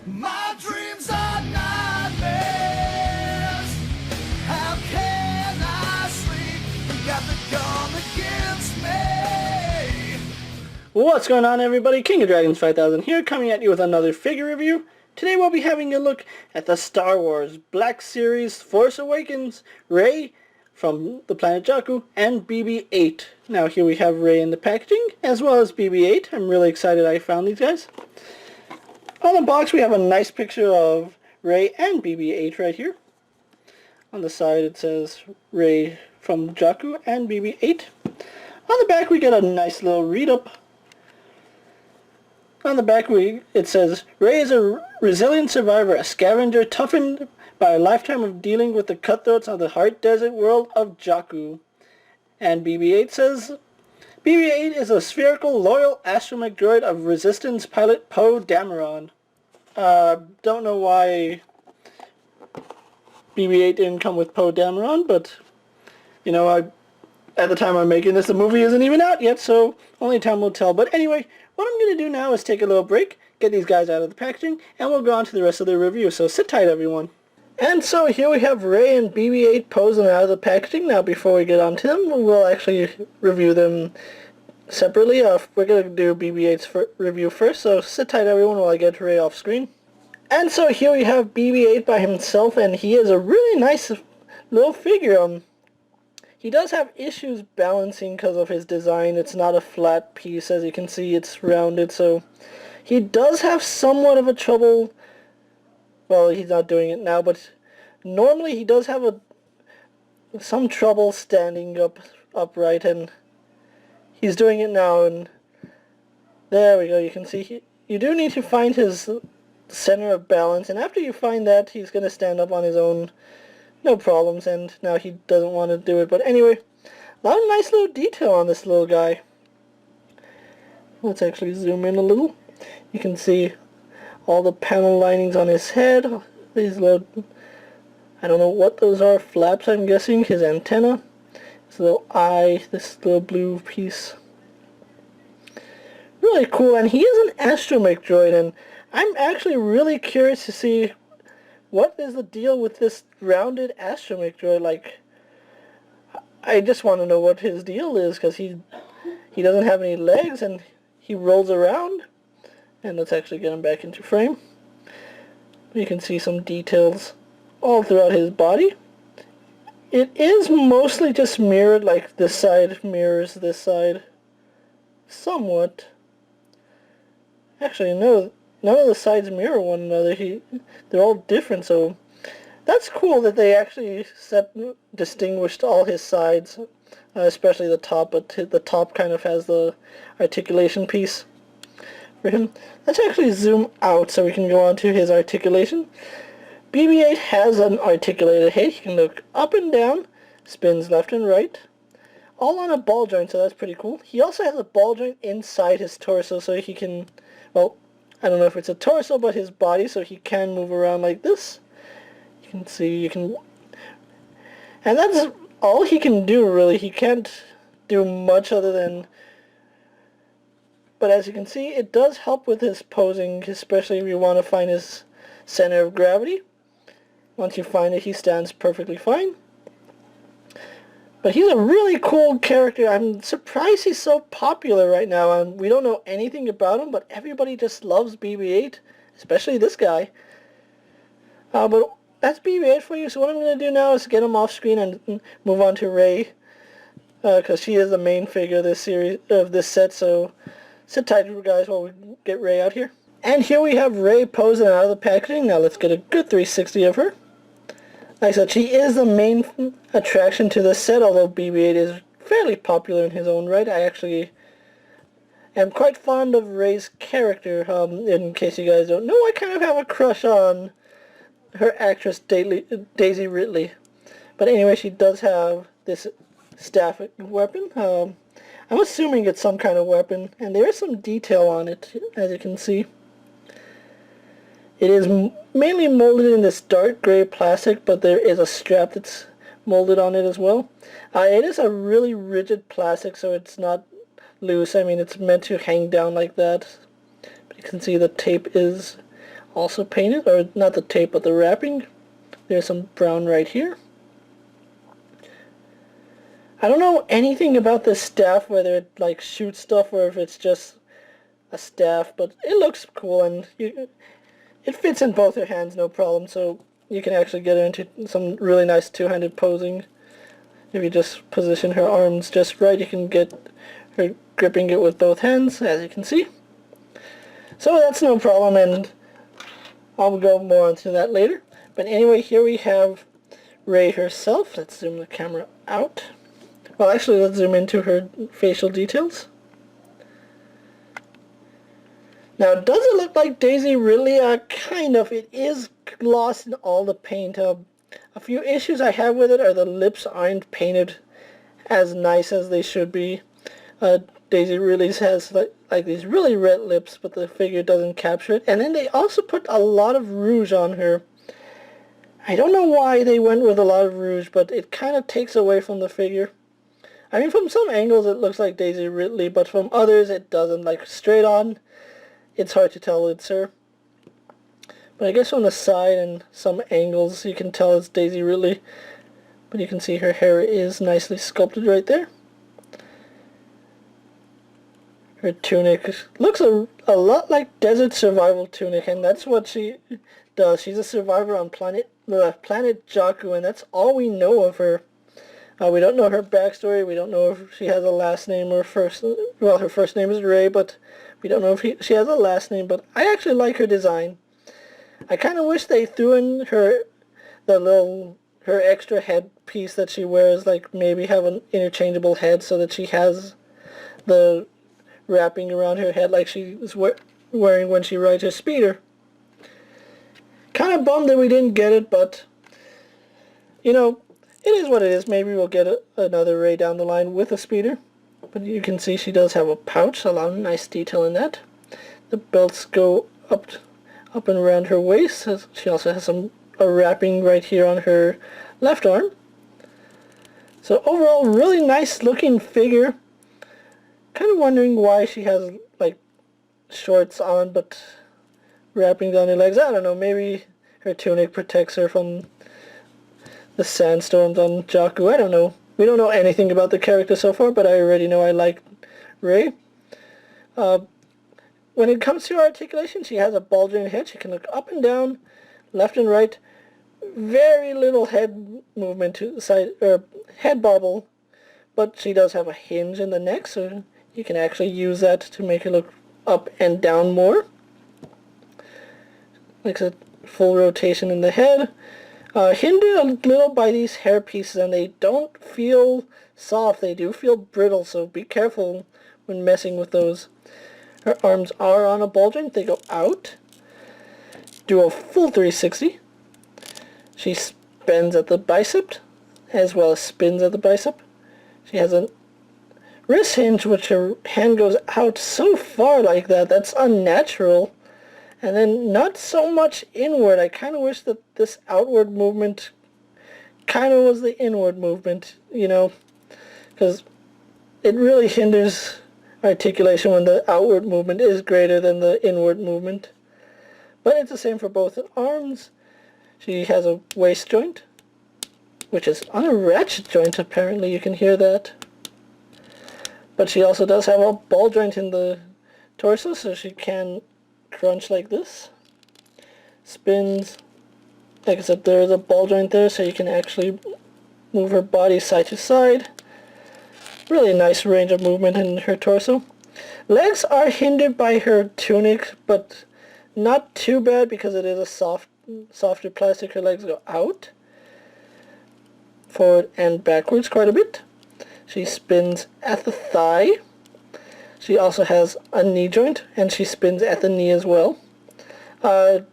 My dreams are nightmares. How can I sleep? You got the gun against me. What's going on, everybody? King of Dragons 5000 here, coming at you with another figure review. Today we'll be having a look at the Star Wars Black Series Force Awakens, Rey from the planet Jakku, and BB-8. Now here we have Rey in the packaging, as well as BB-8. I'm really excited I found these guys. On the box we have a nice picture of Rey and BB-8 right here. On the side it says Rey from Jakku and BB-8. On the back we get a nice little read-up. On the back it says, Rey is a resilient survivor, a scavenger toughened by a lifetime of dealing with the cutthroats of the hard desert world of Jakku. And BB-8 says, BB-8 is a spherical, loyal astromech droid of Resistance pilot Poe Dameron. Don't know why BB-8 didn't come with Poe Dameron, but, you know, at the time I'm making this, the movie isn't even out yet, so only time will tell. But anyway, what I'm going to do now is take a little break, get these guys out of the packaging, and we'll go on to the rest of the review, so sit tight, everyone. And so here we have Rey and BB-8 posing out of the packaging. Now before we get on to them, we'll actually review them separately. We're going to do BB-8's review first, so sit tight, everyone, while I get Rey off screen. And so here we have BB-8 by himself, and he is a really nice little figure. He does have issues balancing because of his design. It's not a flat piece, as you can see, it's rounded, so he does have somewhat of a trouble. Well, he's not doing it now, but normally he does have some trouble standing upright, and he's doing it now, and there we go. You can see you do need to find his center of balance, and after you find that, he's going to stand up on his own, no problems, and now he doesn't want to do it. But anyway, a lot of nice little detail on this little guy. Let's actually zoom in a little. You can see all the panel linings on his head, these little, I don't know what those are, flaps I'm guessing, his antenna, his little eye, this little blue piece. Really cool, and he is an astromech droid, and I'm actually really curious to see what is the deal with this rounded astromech droid. Like, I just want to know what his deal is, because he doesn't have any legs, and he rolls around. And let's actually get him back into frame. You can see some details all throughout his body. It is mostly just mirrored, like this side mirrors this side somewhat. Actually, no, none of the sides mirror one another. They're all different, so that's cool that they actually distinguished all his sides, especially the top, but the top kind of has the articulation piece for him. Let's actually zoom out so we can go on to his articulation. BB-8 has an articulated head. He can look up and down, spins left and right, all on a ball joint, so that's pretty cool. He also has a ball joint inside his torso, so he can, well, I don't know if it's a torso, but his body, so he can move around like this. You can see, and that's all he can do, really. He can't do much other than, but as you can see, it does help with his posing, especially if you want to find his center of gravity. Once you find it, he stands perfectly fine. But he's a really cool character. I'm surprised he's so popular right now. We don't know anything about him, but everybody just loves BB-8, especially this guy. But that's BB-8 for you, so what I'm going to do now is get him off screen and move on to Rey, because she is the main figure of this series, of this set, so sit tight, guys, while we get Rey out here. And here we have Rey posing out of the packaging. Now let's get a good 360 of her. Like I said, she is the main attraction to this set, although BB-8 is fairly popular in his own right. I actually am quite fond of Rey's character. In case you guys don't know, I kind of have a crush on her actress, Daisy Ridley. But anyway, she does have this staff weapon. I'm assuming it's some kind of weapon, and there is some detail on it, as you can see. It is mainly molded in this dark gray plastic, but there is a strap that's molded on it as well. It is a really rigid plastic, so it's not loose. I mean, it's meant to hang down like that. But you can see the tape is also painted, or not the tape, but the wrapping. There's some brown right here. I don't know anything about this staff, whether it like shoots stuff or if it's just a staff, but it looks cool, and it fits in both her hands no problem, so you can actually get her into some really nice two-handed posing. If you just position her arms just right, you can get her gripping it with both hands, as you can see. So that's no problem, and I'll go more into that later. But anyway, here we have Rey herself. Let's zoom the camera out. Well, actually, let's zoom into her facial details. Now, does it look like Daisy Ridley? Kind of. It is lost in all the paint. A few issues I have with it are the lips aren't painted as nice as they should be. Daisy Ridley's has like these really red lips, but the figure doesn't capture it. And then they also put a lot of rouge on her. I don't know why they went with a lot of rouge, but it kind of takes away from the figure. I mean, from some angles it looks like Daisy Ridley, but from others it doesn't. Like, straight on, it's hard to tell it's her. But I guess on the side and some angles you can tell it's Daisy Ridley. But you can see her hair is nicely sculpted right there. Her tunic looks a lot like Desert Survival tunic, and that's what she does. She's a survivor on planet Jakku, and that's all we know of her. We don't know her backstory. We don't know if she has a last name or first... Well, her first name is Rey, but we don't know if she has a last name. But I actually like her design. I kind of wish they threw in her extra headpiece that she wears, like maybe have an interchangeable head so that she has the wrapping around her head like she was wearing when she rides her speeder. Kind of bummed that we didn't get it, but you know, it is what it is. Maybe we'll get another Rey down the line with a speeder. But you can see she does have a pouch, a lot of nice detail in that. The belts go up and around her waist. She also has a wrapping right here on her left arm. So overall, really nice looking figure. Kind of wondering why she has like shorts on but wrappings on her legs. I don't know, maybe her tunic protects her from the sandstorms on Jakku. I don't know. We don't know anything about the character so far, but I already know I like Rey. When it comes to her articulation, she has a bulging head. She can look up and down, left and right. Very little head movement to the side, or head bobble, but she does have a hinge in the neck, so you can actually use that to make her look up and down more. Like a full rotation in the head. Hindered a little by these hair pieces, and they don't feel soft. They do feel brittle, so be careful when messing with those. Her arms are on a ball joint. They go out. Do a full 360. She bends at the bicep, as well as spins at the bicep. She has a wrist hinge, which her hand goes out so far like that. That's unnatural. And then not so much inward. I kind of wish that this outward movement kind of was the inward movement, you know, because it really hinders articulation when the outward movement is greater than the inward movement. But it's the same for both arms. She has a waist joint, which is on a ratchet joint apparently. You can hear that. But she also does have a ball joint in the torso, so she can crunch like this. Spins. Like I said, there's a ball joint there, so you can actually move her body side to side. Really nice range of movement in her torso. Legs are hindered by her tunic, but not too bad because it is a softer plastic. Her legs go out, forward and backwards quite a bit. She spins at the thigh. She also has a knee joint, and she spins at the knee as well. I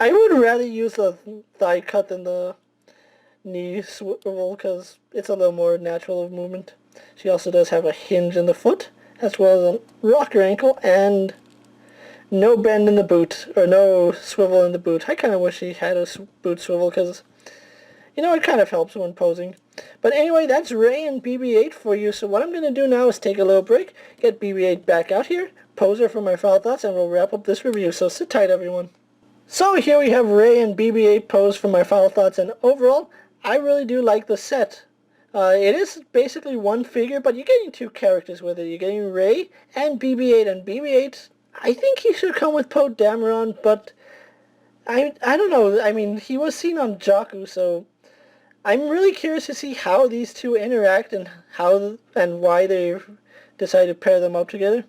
would rather use the thigh cut than the knee swivel because it's a little more natural of movement. She also does have a hinge in the foot, as well as a rocker ankle, and no bend in the boot, or no swivel in the boot. I kind of wish she had a boot swivel because, you know, it kind of helps when posing. But anyway, that's Rey and BB-8 for you. So what I'm going to do now is take a little break, get BB-8 back out here, pose her for my final thoughts, and we'll wrap up this review. So sit tight, everyone. So here we have Rey and BB-8 posed for my final thoughts, and overall, I really do like the set. It is basically one figure, but you're getting two characters with it. You're getting Rey and BB-8, and BB-8, I think he should come with Poe Dameron, but I don't know. I mean, he was seen on Jakku, so I'm really curious to see how these two interact and how and why they decided to pair them up together.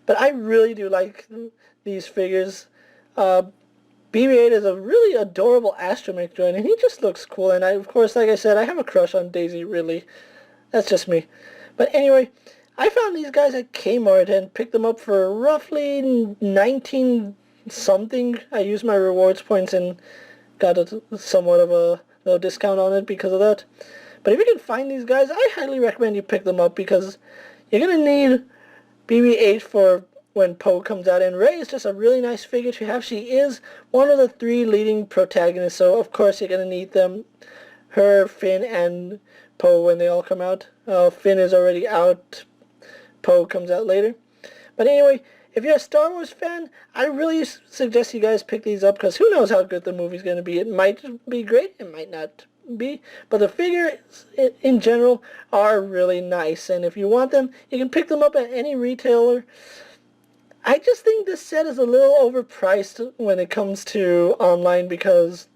But I really do like these figures. BB-8 is a really adorable astromech droid, and he just looks cool. And of course, like I said, I have a crush on Daisy Ridley. That's just me. But anyway, I found these guys at Kmart and picked them up for roughly 19 something. I used my rewards points and got somewhat of a little discount on it because of that. But if you can find these guys, I highly recommend you pick them up because you're going to need BB-8 for when Poe comes out, and Rey is just a really nice figure to have. She is one of the three leading protagonists, so of course you're going to need them, her, Finn, and Poe when they all come out. Finn is already out, Poe comes out later. But anyway, if you're a Star Wars fan, I really suggest you guys pick these up, because who knows how good the movie's going to be. It might be great, it might not be, but the figures in general are really nice, and if you want them, you can pick them up at any retailer. I just think this set is a little overpriced when it comes to online because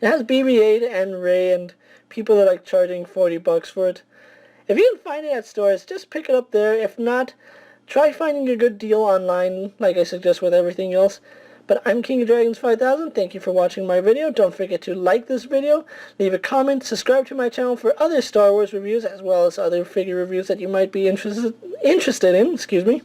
it has BB-8 and Rey, and people are like charging $40 for it. If you can find it at stores, just pick it up there. If not, try finding a good deal online, like I suggest with everything else. But I'm King of Dragons 5000. Thank you for watching my video. Don't forget to like this video, leave a comment, subscribe to my channel for other Star Wars reviews, as well as other figure reviews that you might be interested in. Excuse me.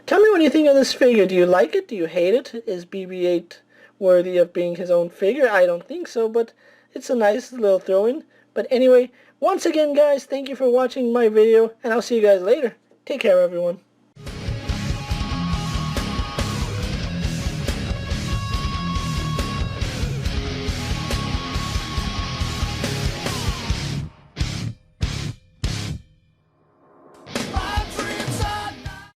Tell me what you think of this figure. Do you like it? Do you hate it? Is BB-8 worthy of being his own figure? I don't think so, but it's a nice little throw-in. But anyway, once again, guys, thank you for watching my video, and I'll see you guys later. Take care, everyone.